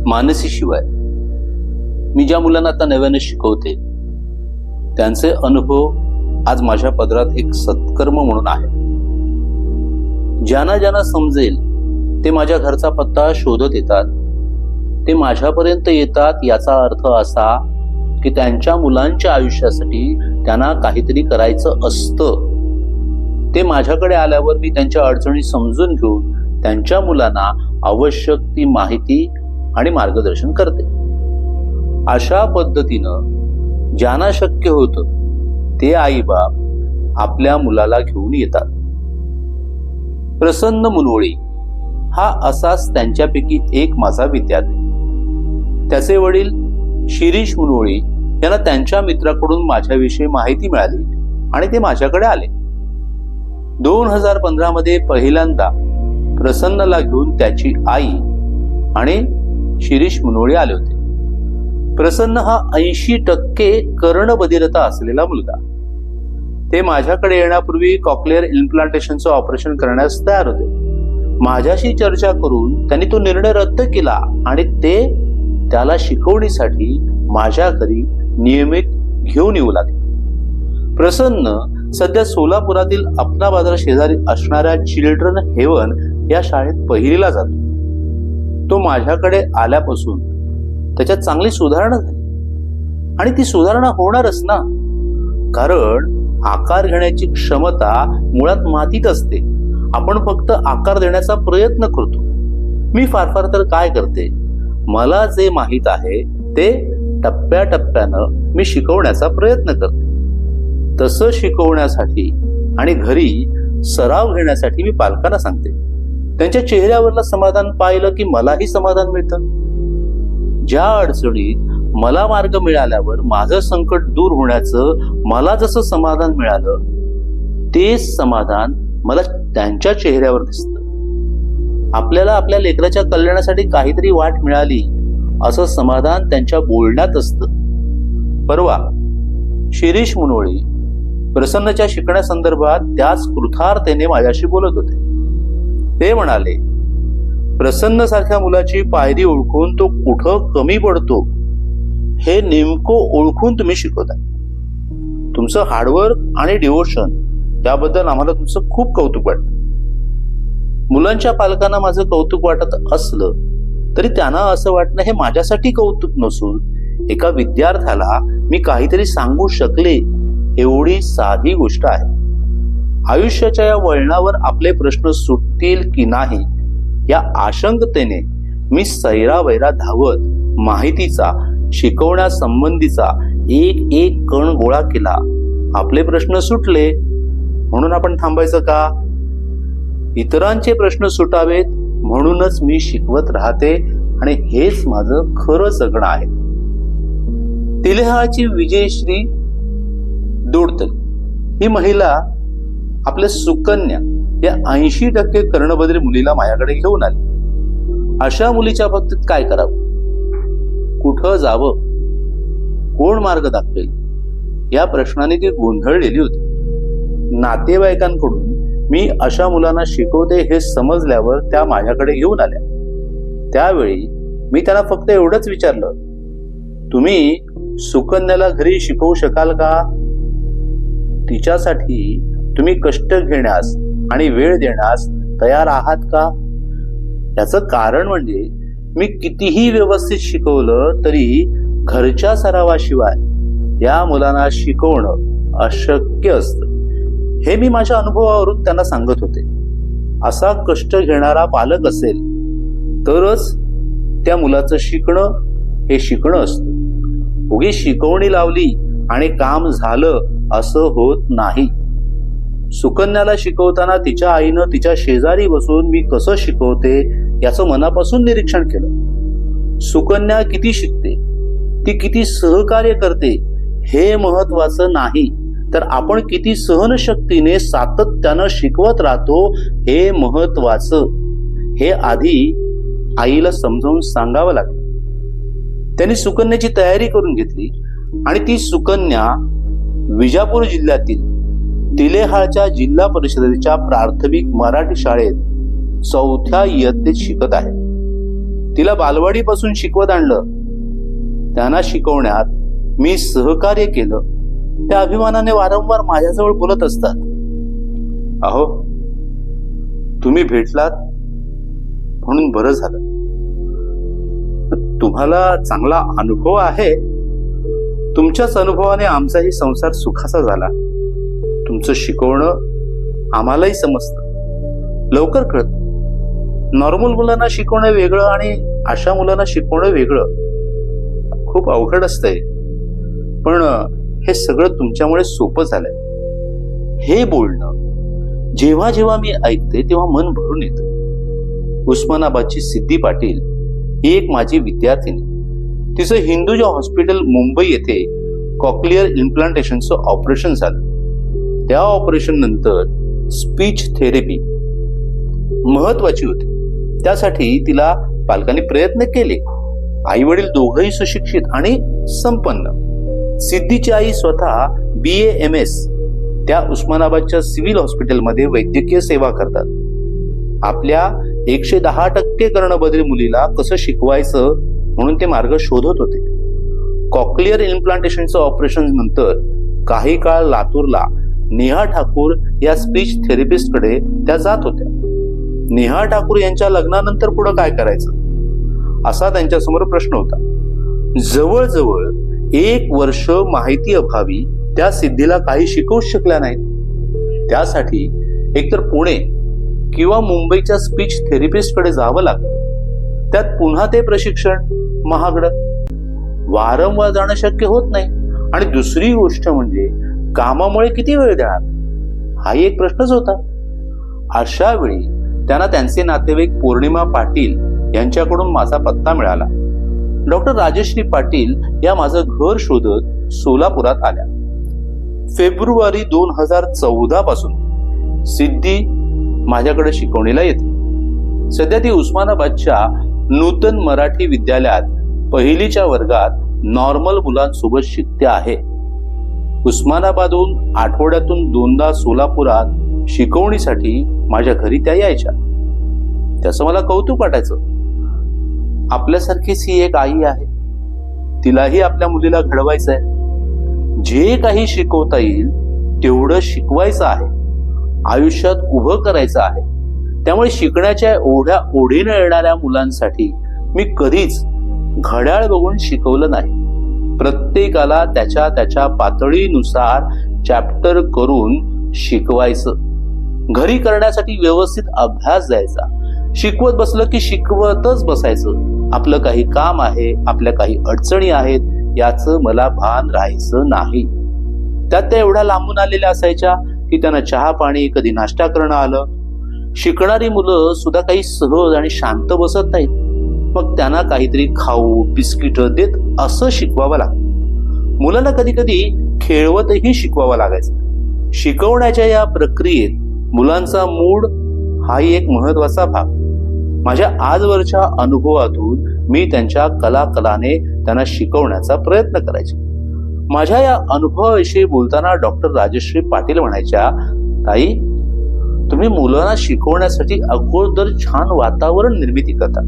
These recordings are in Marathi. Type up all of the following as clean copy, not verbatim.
मानसी शिवाय मी ज्या मुलांना आता नव्याने शिकवते त्यांचे अनुभव आज माझ्या पदरात एक सत्कर्म म्हणून आहे. ज्यांना ज्यांना समजेल ते माझ्या घरचा पत्ता शोधत येतात, ते माझ्यापर्यंत येतात. याचा अर्थ असा की त्यांच्या मुलांच्या आयुष्यासाठी त्यांना काहीतरी करायचं असतं. ते माझ्याकडे आल्यावर मी त्यांच्या अडचणी समजून घेऊन त्यांच्या मुलांना आवश्यक ती माहिती आणि मार्गदर्शन करते. अशा पद्धतीनं ज्यांना शक्य होतं ते आईबाप आपल्या मुलाला घेऊन येतात. प्रसन्न मुनवळी हा असाच त्यांच्यापैकी एक माझा विद्यार्थी. त्याचे वडील शिरीष मुनवळी यांना त्यांच्या मित्राकडून माझ्याविषयी माहिती मिळाली आणि ते माझ्याकडे आले. 2015 मध्ये पहिल्यांदा प्रसन्नला घेऊन त्याची आई आणि शिरीष मुनवळी आले होते. प्रसन्न हा 80% कर्णबधिरता असलेला मुलगा. ते माझ्याकडे येण्यापूर्वी कॉक्लिअर इम्प्लांटेशनचं ऑपरेशन करण्यास तयार होते. माझ्याशी चर्चा करून त्यांनी तो निर्णय रद्द केला आणि ते त्याला शिकवणीसाठी माझ्या घरी नियमित घेऊन येऊ लागले. प्रसन्न सध्या सोलापुरातील अपना बाजार शेजारी असणाऱ्या चिल्ड्रन हेवन या शाळेत पहिलीला जातो. तो माझ्याकडे आल्यापासून त्याच्यात चांगली सुधारणा झाली आणि ती सुधारणा होणारच ना, कारण आकार घेण्याची क्षमता मुळात मातीत असते. आपण फक्त आकार देण्याचा प्रयत्न करतो. मी फार तर काय करते, मला जे माहीत आहे ते टप्प्याटप्प्यानं मी शिकवण्याचा प्रयत्न करते. तसं शिकवण्यासाठी आणि घरी सराव घेण्यासाठी मी पालकांना सांगते. त्यांच्या चेहऱ्यावरलं समाधान पाहिलं की मलाही समाधान मिळतं. ज्या अडचणीत मला मार्ग मिळाल्यावर माझं संकट दूर होण्याचं मला जसं समाधान मिळालं, तेच समाधान मला त्यांच्या चेहऱ्यावर दिसतं. आपल्याला आपल्या लेकराच्या कल्याणासाठी काहीतरी वाट मिळाली असं समाधान त्यांच्या बोलण्यात असतं. परवा शिरीष मुनवळी प्रसन्नच्या शिकण्यासंदर्भात त्याच कृतार्थतेने माझ्याशी बोलत होते. ते म्हणाले, प्रसन्न सारख्या मुलाची पायरी ओळखून तो कुठं कमी पडतो हे नेमकं ओळखून तुम्ही शिकवता. तुमचं हार्डवर्क आणि डिवोशन त्याबद्दल आम्हाला तुमचं खूप कौतुक वाटतं. मुलांच्या पालकांना माझं कौतुक वाटत असलं तरी त्यांना असं वाटणं हे माझ्यासाठी कौतुक नसून एका विद्यार्थ्याला मी काहीतरी सांगू शकले एवढी साधी गोष्ट आहे. आयुष्याच्या या वळणावर आपले प्रश्न सुटतील की नाही या आशंकतेने मी सैरावैरा धावत माहितीचा शिकवण्यासंबंधीचा एक कण गोळा केला. आपले प्रश्न सुटले म्हणून आपण थांबायचं का? इतरांचे प्रश्न सुटावेत म्हणूनच मी शिकवत राहते आणि हेच माझं खरं जगणं आहे. तिलेहाळची विजयश्री दोडतल ही महिला आपल्या सुकन्या या 80% कर्णबधिर मुलीला माझ्याकडे घेऊन आली. अशा मुलीच्या बाबतीत काय करावं, कुठं जावं, कोण मार्ग दाखवेल या प्रश्नाने ती गोंधळलेली होती. नातेवाईकांकडून मी अशा मुलांना शिकवते हे समजल्यावर त्या माझ्याकडे घेऊन आल्या. त्यावेळी मी त्यांना फक्त एवढंच विचारलं, तुम्ही सुकन्याला घरी शिकवू शकाल का? तिच्यासाठी तुम्ही कष्ट घेण्यास आणि वेळ देण्यास तयार आहात का? याचं कारण म्हणजे मी कितीही व्यवस्थित शिकवलं तरी घरच्या सरावाशिवाय या मुलांना शिकवणं अशक्य असतं. हे मी माझ्या अनुभवावरून त्यांना सांगत होते. असा कष्ट घेणारा पालक असेल तरच त्या मुलाचं शिकणं हे शिकणं असतं. उगी शिकवणी लावली आणि काम झालं असं होत नाही. सुकन्याला शिकवताना तिच्या आईनं तिच्या शेजारी बसून मी कसं शिकवते याचं मनापासून निरीक्षण केलं. सुकन्या किती शिकते, ती किती सहकार्य करते हे महत्वाचं नाही, तर आपण किती सहनशक्तीने सातत्यानं शिकवत राहतो हे महत्वाचं. हे आधी आईला समजावून सांगावं लागलं. त्यांनी सुकन्याची तयारी करून घेतली आणि ती सुकन्या विजापूर जिल्ह्यातील तिलेहाळच्या जिल्हा परिषदेच्या प्राथमिक मराठी शाळेत 4थ्या इयत्तेत शिकत आहे. तिला बालवाडीपासून शिकवत आणलं. त्यांना शिकवण्यात मी सहकार्य केलं. त्या अभिमानाने वारंवार माझ्याजवळ बोलत असतात. अहो, तुम्ही भेटलात म्हणून बरं झालं. तुम्हाला चांगला अनुभव आहे. तुमच्याच अनुभवाने आमचाही संसार सुखाचा झाला. तुमचं शिकवणं आम्हालाही समजतं, लवकर कळतं. नॉर्मल मुलांना शिकवणं वेगळं आणि अशा मुलांना शिकवणं वेगळं. खूप अवघड असतंय, पण हे सगळं तुमच्यामुळे सोपं झालंय. हे बोलणं जेव्हा जेव्हा मी ऐकते तेव्हा मन भरून येतं. उस्मानाबादची सिद्धी पाटील ही एक माझी विद्यार्थिनी. तिचं हिंदुजा हॉस्पिटल मुंबई येथे कॉक्लिअर इम्प्लांटेशनचं ऑपरेशन झालं. त्या ऑपरेशन नंतर स्पीच थेरपी महत्वाची होती. त्यासाठी तिला पालकांनी प्रयत्न केले. आई वडील दोघंही सुशिक्षित आणि संपन्न. सिद्धीची आई स्वतः BA MS त्या उस्मानाबादच्या सिव्हिल हॉस्पिटलमध्ये वैद्यकीय सेवा करतात. आपल्या 110% कर्णबधिर मुलीला कसं शिकवायचं म्हणून ते मार्ग शोधत होते. कॉक्लिअर इम्प्लांटेशनचं ऑपरेशन नंतर काही काळ लातूरला नेहा ठाकूर या स्पीच थेरपिस्टकडे त्या जात होत्या. नेहा ठाकूर यांच्या लग्नानंतर पुढे काय करायचं असा त्यांच्यासमोर प्रश्न होता. जवळजवळ 1 वर्ष माहिती अभावी त्या सिद्धीला काही शिकवूच शकल्या नाहीत. त्यासाठी एकतर पुणे किंवा मुंबईच्या स्पीच थेरपिस्टकडे जावं लागतं. त्यात पुन्हा ते प्रशिक्षण महागडं, वारंवार जाणं शक्य होत नाही. आणि दुसरी गोष्ट म्हणजे कामामुळे किती वेळ देणार हाही एक प्रश्नच होता. अशा वेळी त्यांना त्यांचे नातेवाईक पौर्णिमा पाटील यांच्याकडून माझा पत्ता मिळाला. डॉक्टर राजश्री पाटील या माझं घर शोधत सोलापुरात आल्या. फेब्रुवारी 2014 पासून सिद्धी माझ्याकडे शिकवणीला येते. सध्या ती उस्मानाबादच्या नूतन मराठी विद्यालयात 1लीच्या वर्गात नॉर्मल मुलांसोबत शिकते आहे. उस्मानाबादहून आठवड्यातून 2दा सोलापुरात शिकवणीसाठी माझ्या घरी त्या यायच्या. त्याचं मला कौतुक वाटायचं. आपल्यासारखीच ही एक आई आहे. तिलाही आपल्या मुलीला घडवायचं आहे. जे काही शिकवता येईल तेवढं शिकवायचं आहे. आयुष्यात उभं करायचं आहे. त्यामुळे शिकण्याच्या ओढीने येणाऱ्या मुलांसाठी मी कधीच घड्याळ बघून शिकवलं नाही. प्रत्येकाला त्याच्या त्याच्या पातळीनुसार चॅप्टर करून शिकवायचं. घरी करण्यासाठी व्यवस्थित अभ्यास द्यायचा. शिकवत बसलं की शिकवतच बसायचं. आपलं काही काम आहे, आपल्या काही अडचणी आहेत याचं मला भान राहायचं नाही. त्यात त्या एवढ्या लांबून आलेल्या असायच्या की त्यांना चहा पाणी कधी नाश्ता करणं आलं. शिकणारी मुलं सुद्धा काही सहज आणि शांत बसत नाहीत. मग त्यांना काहीतरी खाऊ बिस्किट देत असं शिकवावं लागतं. मुलांना कधी कधी खेळवतही शिकवावं लागायचं. शिकवण्याच्या या प्रक्रियेत मुलांचा मूड हाही एक महत्वाचा भाग. माझ्या आजवरच्या अनुभवातून मी त्यांच्या कलाने त्यांना शिकवण्याचा प्रयत्न करायचे. माझ्या या अनुभवाविषयी बोलताना डॉक्टर राजश्री पाटील म्हणायच्या, ताई, तुम्ही मुलांना शिकवण्यासाठी अगोदर छान वातावरण निर्मिती करता.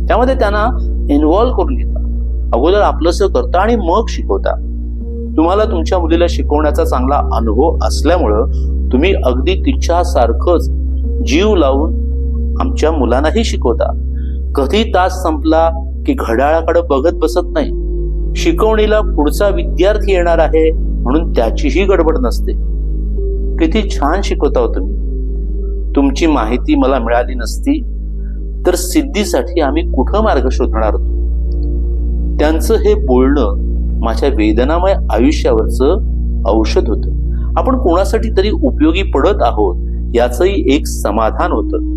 त्यामध्ये त्यांना इन्व्हॉल्व करून घेता. अगोदर आपलंसं करता आणि मग शिकवता. तुम्हाला तुमच्या मुलीला शिकवण्याचा चांगला अनुभव असल्यामुळं तुम्ही अगदी तिच्यासारखंच जीव लावून आमच्या मुलांनाही शिकवता. कधी तास संपला की घड्याळाकडे बघत बसत नाही. शिकवणीला पुढचा विद्यार्थी येणार आहे म्हणून त्याचीही गडबड नसते. किती छान शिकवता हो तुम्ही. तुमची माहिती मला मिळाली नसती तर सिद्धीसाठी आम्ही कुठं मार्ग शोधणार होतो. त्यांचं हे बोलणं माझ्या वेदनामय आयुष्यावरचं औषध होतं. आपण कोणासाठी तरी उपयोगी पडत आहोत याचंही एक समाधान होतं.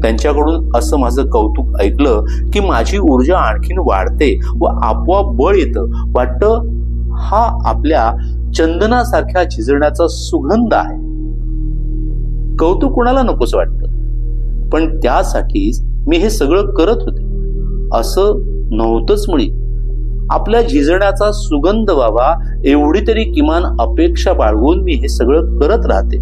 त्यांच्याकडून असं माझं कौतुक ऐकलं की माझी ऊर्जा आणखीन वाढते व आपोआप बळ येतं. वाटतं हा आपल्या चंदनासारख्या झिजण्याचा सुगंध आहे. कौतुक कोणाला नकोच वाटतं, पण त्यासाठीच मी हे सगळं करत होते असं नव्हतंच मुळी. आपल्या झिजण्याचा सुगंध व्हावा एवढी तरी किमान अपेक्षा बाळगून मी हे सगळं करत राहते.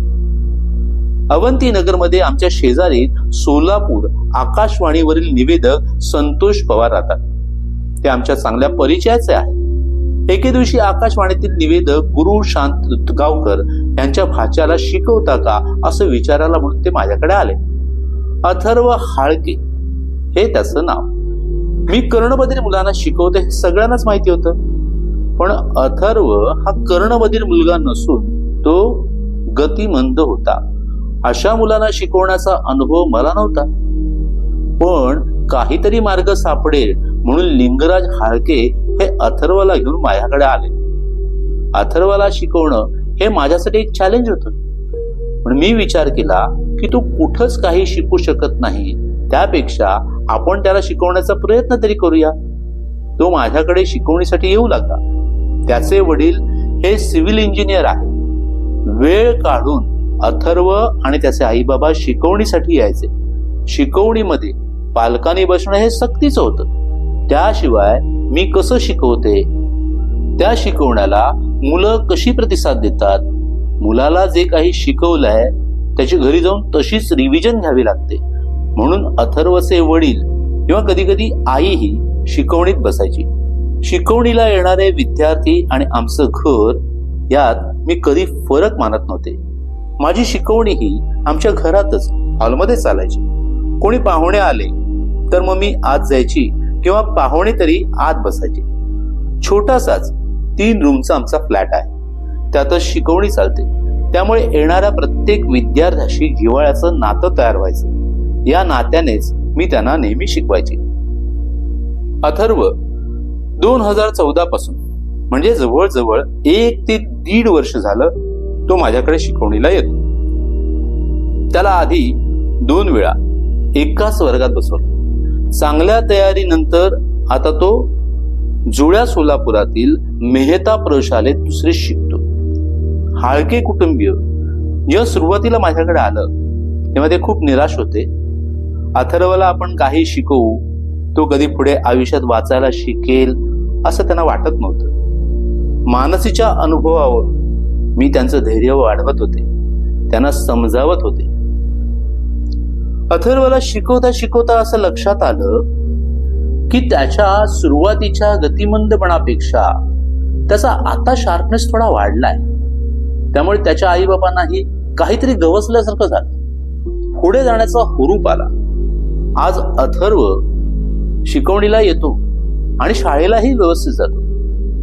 अवंतीनगरमध्ये आमच्या शेजारी सोलापूर आकाशवाणीवरील निवेदक संतोष पवार राहतात. ते आमच्या चांगल्या परिचयाचे आहेत. एके दिवशी आकाशवाणीतील निवेदक गुरु शांत दुधगावकर यांच्या भाच्याला शिकवता का असं विचारायला म्हणून ते माझ्याकडे आले. अथर्व हाळके हे त्याचं नाव. मी कर्णबधिर मुलांना शिकवते हे सगळ्यांनाच माहिती होतं. पण अथर्व हा कर्णबधिर मुलगा नसून तो गतिमंद होता. अशा मुलांना शिकवण्याचा अनुभव मला नव्हता. पण काहीतरी मार्ग सापडेल म्हणून लिंगराज हाळके हे अथर्वला घेऊन माझ्याकडे आले. अथर्वला शिकवणं हे माझ्यासाठी एक चॅलेंज होतं. पण मी विचार केला की तो कुठंच काही शिकू शकत नाही, त्यापेक्षा आपण त्याला शिकवण्याचा प्रयत्न तरी करूया. तो माझ्याकडे शिकवणीसाठी येऊ लागला. त्याचे वडील हे सिव्हिल इंजिनियर आहे. वेळ काढून अथर्व आणि त्याचे आई बाबा शिकवणीसाठी यायचे. शिकवणीमध्ये पालकांनी बसणं हे सक्तीचं होतं. त्याशिवाय मी कसं शिकवते, त्या शिकवण्याला मुलं कशी प्रतिसाद देतात, मुलाला जे काही शिकवलंय त्याची घरी जाऊन तशीच रिव्हिजन घ्यावी लागते. म्हणून अथर्वचे वडील किंवा कधी कधी आईही शिकवणीत बसायची. शिकवणीला येणारे विद्यार्थी आणि आमचं घर यात मी कधी फरक मानत नव्हते. माझी शिकवणी ही आमच्या घरातच हॉलमध्ये चालायची. कोणी पाहुणे आले तर मग मी आत जायची किंवा पाहुणे तरी आत बसायचे. छोटासाच 3 रूमचा आमचा फ्लॅट आहे. त्यातच शिकवणी चालते. त्यामुळे येणाऱ्या प्रत्येक विद्यार्थ्याशी जिव्हाळ्याचं नातं तयार व्हायचं. या नात्यानेच मी त्यांना नेहमी शिकवायचे. अथर्व 2014 पासून म्हणजे जवळजवळ 1 ते 1.5 वर्ष झालं तो माझ्याकडे शिकवणीला येतो. त्याला आधी 2 वेळा एकाच वर्गात बसवलं. चांगल्या तयारीनंतर आता तो जुळ्या सोलापुरातील मेहता प्रशालेत 2री शिकतो. हाळके कुटुंबीय जेव्हा सुरुवातीला माझ्याकडे आलं तेव्हा ते खूप निराश होते. अथर्वला आपण काही शिकवू, तो कधी पुढे आयुष्यात वाचायला शिकेल असं त्यांना वाटत नव्हतं. मानसीच्या अनुभवावर मी त्यांचं धैर्य वाढवत होते, त्यांना समजावत होते. अथर्वला शिकवता शिकवता असं लक्षात आलं की त्याच्या सुरुवातीच्या गतिमंदपणापेक्षा त्याचा आता शार्पनेस थोडा वाढलाय. त्यामुळे त्याच्या आई बाबांनाही काहीतरी गवसल्यासारखं झालं. पुढे जाण्याचा हुरूप आला. आज अथर्व शिकवणीला येतो आणि शाळेलाही व्यवस्थित जातो.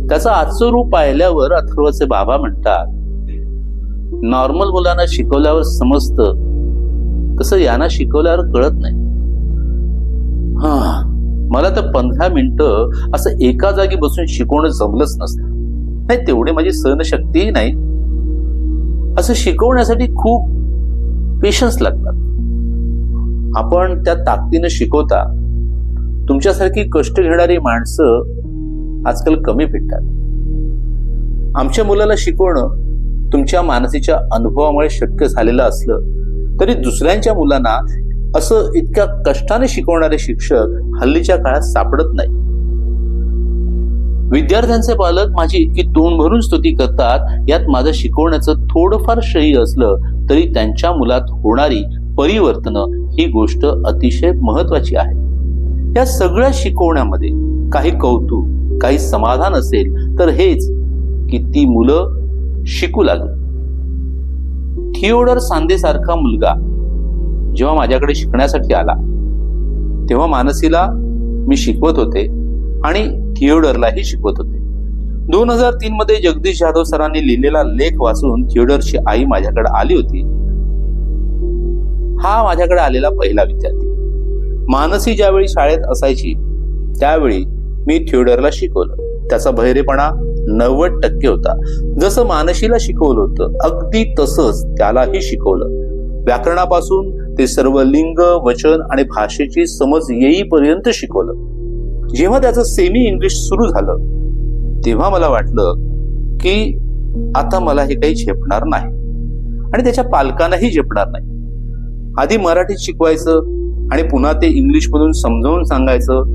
त्याचं आजचं रूप पाहिल्यावर अथर्वचे बाबा म्हणतात, नॉर्मल मुलांना शिकवल्यावर समजतं तसं यांना शिकवल्यावर कळत नाही. मला तर 15 मिनिटं असं एका जागी बसून शिकवणं जमलंच नसतं. नाही, तेवढी माझी सहनशक्तीही नाही. असं शिकवण्यासाठी खूप पेशन्स लागतात. आपण त्या ताकदीनं शिकवता. तुमच्यासारखी कष्ट घेणारी माणसं आजकाल कमी भेटतात. आमच्या मुलाला शिकवणं तुमच्या मानसीच्या अनुभवामुळे शक्य झालेलं असलं तरी दुसऱ्यांच्या मुलांना असं इतक्या कष्टाने शिकवणारे शिक्षक हल्लीच्या काळात सापडत नाही. विद्यार्थ्यांचे पालक माझी इतकी तोंड भरून स्तुती करतात, यात माझं शिकवण्याचं थोडंफार श्रेय असलं तरी त्यांच्या मुलात होणारी परिवर्तन ही गोष्ट अतिशय महत्वाची आहे. या सगळ्या शिकवण्यामध्ये काही कौतुक, काही समाधान असेल तर हेच की ती मुलं शिकू लागली. थिओडर सांदेसारखा मुलगा जेव्हा माझ्याकडे शिकण्यासाठी आला तेव्हा मानसीला मी शिकवत होते आणि थिओडरलाही शिकवत होते. 2003 मध्ये जगदीश जाधव सरांनी लिहिलेला लेख वाचून थिओडरची आई माझ्याकडे आली होती. हा माझ्याकडे आलेला पहिला विद्यार्थी. मानसी ज्यावेळी शाळेत असायची त्यावेळी मी थिओडरला शिकवलं. त्याचा बहिरेपणा 90% होता. जसं मानसीला शिकवलं होतं अगदी तसंच त्यालाही शिकवलं. व्याकरणापासून ते सर्व लिंग, वचन आणि भाषेची समज येईपर्यंत शिकवलं. जेव्हा त्याचं सेमी इंग्लिश सुरू झालं तेव्हा मला वाटलं की आता मला हे काही झेपणार नाही आणि त्याच्या पालकांनाही झेपणार नाही. आधी मराठीत शिकवायचं आणि पुन्हा ते इंग्लिश मधून समजावून सांगायचं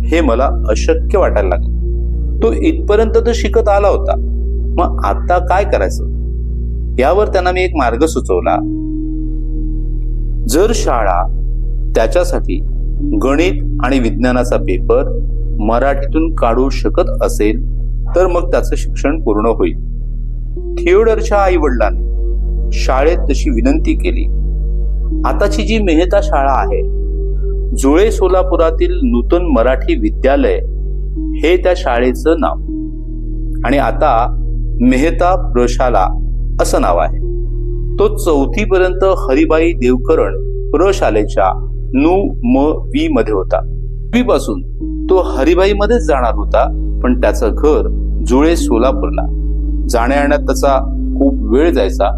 हे मला अशक्य वाटायला लागलं. तो इथपर्यंत तर शिकत आला होता, मग आता काय करायचं? यावर त्यांना मी एक मार्ग सुचवला. जर शाळा त्याच्यासाठी गणित आणि विज्ञानाचा पेपर मराठीतून काढू शकत असेल तर मग त्याचं शिक्षण पूर्ण होईल. थिओडरच्या आई वडिलांनी शाळेत तशी विनंती केली. आताची जी मेहता शाळा आहे, जुळे सोलापुरातील नूतन मराठी विद्यालय हे त्या शाळेचं नाव, आणि आता मेहता प्रशाला असं नाव आहे. तो 4थी पर्यंत हरिभाई देवकरण प्रशालेच्या नु.म.वी. मध्ये होता. पासून तो हरिभाई मध्येच जाणार होता, पण त्याचं घर जुळे सोलापूरला. जाण्या येण्यात त्याचा खूप वेळ जायचा,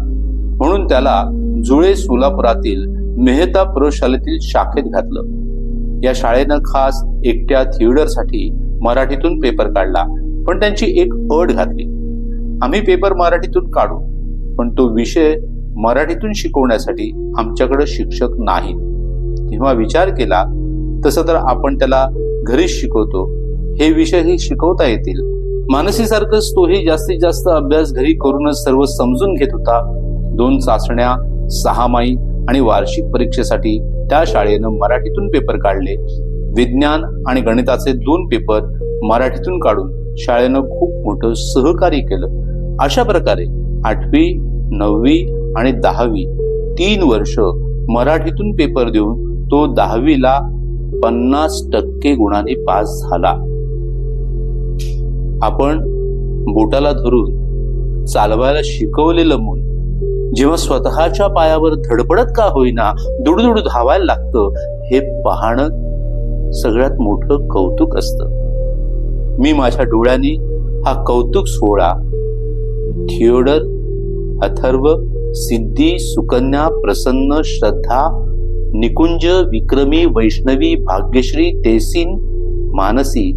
म्हणून त्याला जुळे सोलापुरातील मेहता प्रशालेतील शाखेत घातलं. या शाळेनं खास एकट्या थिओडरसाठी मराठीतून पेपर काढला, पण त्यांची एक अट घातली. आम्ही पेपर मराठीतून काढू, पण तो विषय मराठीतून शिकवण्यासाठी आमच्याकडे शिक्षक नाहीत. तेव्हा विचार केला, तसं तर आपण त्याला घरीच शिकवतो, हे विषयही शिकवता येतील. मानसीसारखंच तोही जास्तीत जास्त अभ्यास घरी करूनच सर्व समजून घेत होता. 2 चाचण्या, 6 माई आणि वार्षिक परीक्षेसाठी त्या शाळेनं मराठीतून पेपर काढले. विज्ञान आणि गणिताचे 2 पेपर मराठीतून काढून शाळेनं खूप मोठं सहकार्य केलं. अशा प्रकारे 8वी, 9वी आणि 10वी 3 वर्ष मराठीतून पेपर देऊन तो 10वीला 50% गुणांनी पास झाला. आपण बोटाला धरून चालवायला शिकवलेलं मूल जेव्हा स्वतःच्या पायावर धडपडत का होईना दुडदुड धावायला लागतं, हे पाहणं सगळ्यात मोठं कौतुक असतं. मी माझ्या डोळ्यांनी हा कौतुक सोहळा थिओडर, अथर्व, सिद्धी, सुकन्या, प्रसन्न, श्रद्धा, निकुंज, विक्रमी, वैष्णवी, भाग्यश्री, तेसीन, मानसी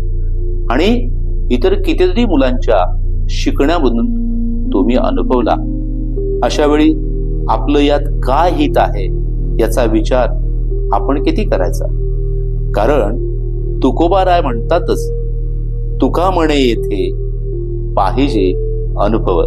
आणि इतर कितीतरी मुलांच्या शिकण्यामधून तुम्ही अनुभवला. अशा वेळी आपलं यात काय हित आहे याचा विचार आपण किती करायचा? कारण तुकोबाराय म्हणतातच, तुका म्हणे येथे पाहिजे अनुभव.